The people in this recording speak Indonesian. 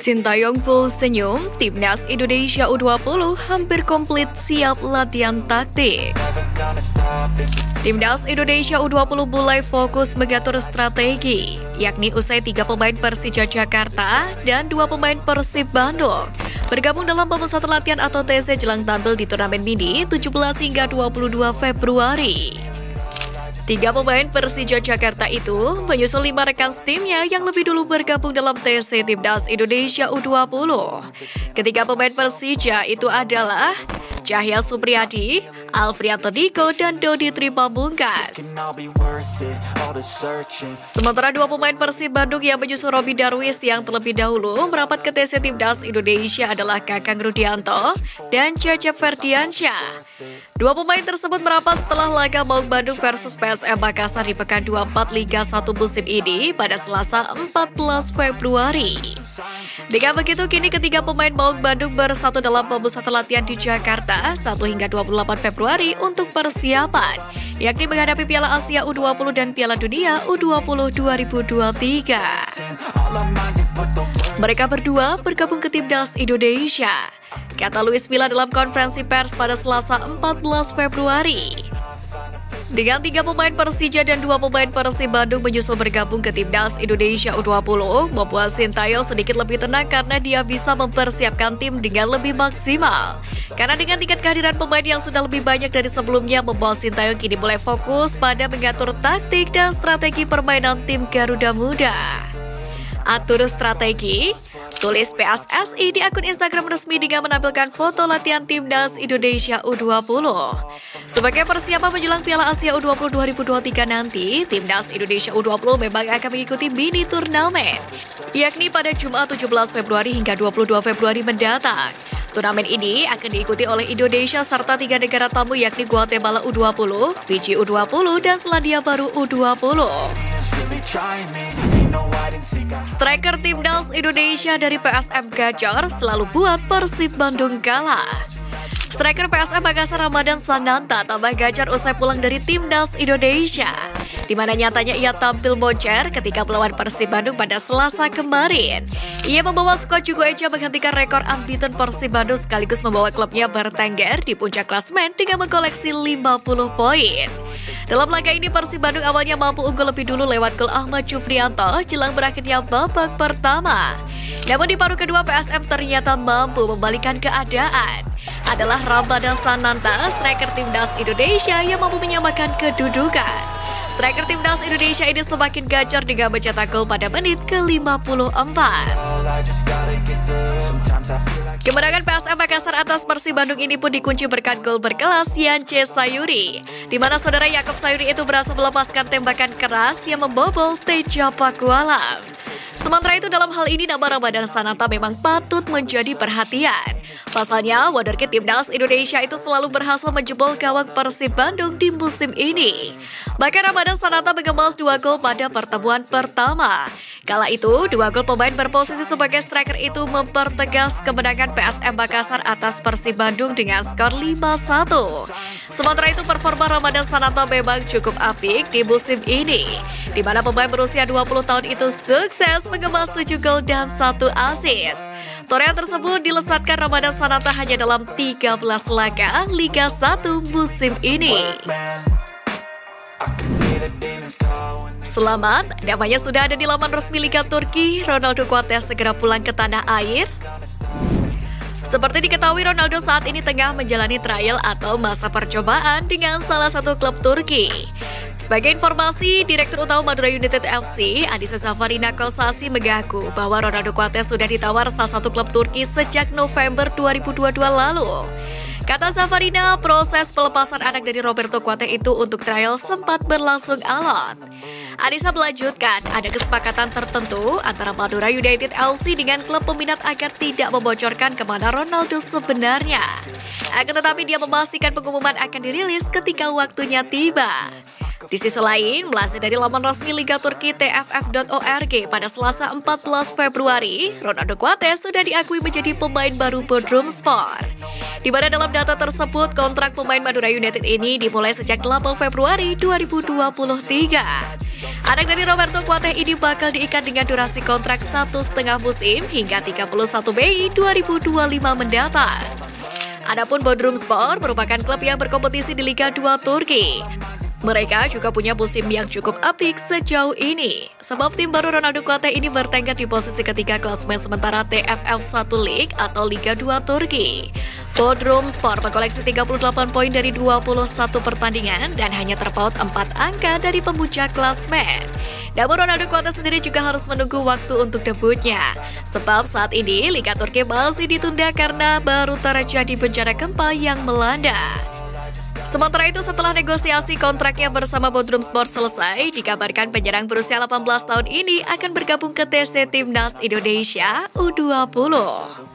Sintayong full senyum, Timnas Indonesia U20 hampir komplit siap latihan taktik. Timnas Indonesia U20 mulai fokus mengatur strategi, yakni usai 3 pemain Persija Jakarta dan 2 pemain Persib Bandung bergabung dalam pemusatan latihan atau TC jelang tampil di turnamen mini 17 hingga 22 Februari. 3 pemain Persija Jakarta itu menyusul 5 rekan timnya yang lebih dulu bergabung dalam TC Timnas Indonesia U20. Ketiga pemain Persija itu adalah Cahya Supriyadi, Alfrianto Diko, dan Dodi Tripamungkas. Sementara 2 pemain Persib Bandung yang menyusul Robby Darwis yang terlebih dahulu merapat ke TC Timnas Indonesia adalah Kakang Rudianto dan Cecep Ferdiansyah. 2 pemain tersebut merapat setelah laga Maung Bandung versus PSM Makassar di pekan 24 Liga 1 musim ini pada Selasa 14 Februari. Dengan begitu, kini ketiga pemain Maung Bandung bersatu dalam pemusatan latihan di Jakarta 1 hingga 28 Februari untuk persiapan, yakni menghadapi Piala Asia U20 dan Piala Dunia U20 2023. Mereka berdua bergabung ke Timnas Indonesia, kata Luis Milla dalam konferensi pers pada Selasa 14 Februari. Dengan 3 pemain Persija dan 2 pemain Persib Bandung menyusul bergabung ke Timnas Indonesia U20, membuat Sintayong sedikit lebih tenang karena dia bisa mempersiapkan tim dengan lebih maksimal. Karena dengan tingkat kehadiran pemain yang sudah lebih banyak dari sebelumnya, membuat Sintayong kini mulai fokus pada mengatur taktik dan strategi permainan tim Garuda Muda. Atur strategi, tulis PSSI di akun Instagram resmi dengan menampilkan foto latihan Timnas Indonesia U20. Sebagai persiapan menjelang Piala Asia U20 2023 nanti, Timnas Indonesia U20 memang akan mengikuti mini turnamen, yakni pada Jumat 17 Februari hingga 22 Februari mendatang. Turnamen ini akan diikuti oleh Indonesia serta 3 negara tamu yakni Guatemala U20, Fiji U20, dan Selandia Baru U20. Striker Timnas Indonesia dari PSM Gacor selalu buat Persib Bandung kalah. Striker PSM Makassar Ramadan Sananta tambah gacor usai pulang dari Timnas Indonesia, di mana nyatanya ia tampil moncer ketika melawan Persib Bandung pada Selasa kemarin. Ia membawa skuad Jugo Eja menghentikan rekor unbeaten Persib Bandung sekaligus membawa klubnya bertengger di puncak klasemen dengan mengkoleksi 50 poin. Dalam laga ini Persib Bandung awalnya mampu unggul lebih dulu lewat gol Ahmad Jufrianto jelang berakhirnya babak pertama. Namun di paruh kedua PSM ternyata mampu membalikkan keadaan. Adalah Ramadan Sananta, striker Timnas Indonesia yang mampu menyamakan kedudukan. Striker Timnas Indonesia ini semakin gacor dengan mencetak gol pada menit ke-54. Kemenangan PSM Makassar atas Persib Bandung ini pun dikunci berkat gol berkelas Yance Sayuri, di mana saudara Yakob Sayuri itu berhasil melepaskan tembakan keras yang membobol Teja Pakualam. Sementara itu dalam hal ini nama Ramadan Sananta memang patut menjadi perhatian. Pasalnya, wonderkid Timnas Indonesia itu selalu berhasil menjebol gawang Persib Bandung di musim ini. Bahkan Ramadan Sananta mengemas 2 gol pada pertemuan pertama. Kala itu, 2 gol pemain berposisi sebagai striker itu mempertegas kemenangan PSM Makassar atas Persib Bandung dengan skor 5-1. Sementara itu, performa Ramadan Sananta memang cukup apik di musim ini, di mana pemain berusia 20 tahun itu sukses mengemas 7 gol dan 1 assist. Torehan tersebut dilesatkan Ramadan Sananta hanya dalam 13 laga Liga 1 musim ini. Selamat, namanya sudah ada di laman resmi Liga Turki. Ronaldo Kuates segera pulang ke tanah air. Seperti diketahui, Ronaldo saat ini tengah menjalani trial atau masa percobaan dengan salah satu klub Turki. Sebagai informasi, Direktur Utama Madura United FC, Adisa Safarina Kosasi mengaku bahwa Ronaldo Kuates sudah ditawar salah satu klub Turki sejak November 2022 lalu. Kata Safarina, proses pelepasan anak dari Roberto Kuates itu untuk trial sempat berlangsung alot. Adisa melanjutkan, ada kesepakatan tertentu antara Madura United FC dengan klub peminat agar tidak membocorkan kemana Ronaldo sebenarnya. Akan tetapi dia memastikan pengumuman akan dirilis ketika waktunya tiba. Di sisi lain, melansir dari laman resmi Liga Turki tff.org pada Selasa 14 Februari, Ronaldo Kuates sudah diakui menjadi pemain baru Bodrum Sport. Di mana dalam data tersebut, kontrak pemain Madura United ini dimulai sejak 8 Februari 2023. Anak dari Roberto Kuateh ini bakal diikat dengan durasi kontrak 1,5 musim hingga 31 Mei 2025 mendatang. Adapun Bodrumspor merupakan klub yang berkompetisi di Liga 2 Turki. Mereka juga punya musim yang cukup apik sejauh ini, sebab tim baru Ronaldo Kuateh ini bertengger di posisi ketiga klasemen sementara TFF 1 League atau Liga 2 Turki. Bodrumspor mengoleksi 38 poin dari 21 pertandingan dan hanya terpaut 4 angka dari pemuncak klasemen. Namun Ronaldo Kuateh sendiri juga harus menunggu waktu untuk debutnya, sebab saat ini Liga Turki masih ditunda karena baru terjadi bencana gempa yang melanda. Sementara itu, setelah negosiasi kontraknya bersama Bodrumspor selesai, dikabarkan penyerang berusia 18 tahun ini akan bergabung ke TC Timnas Indonesia U20.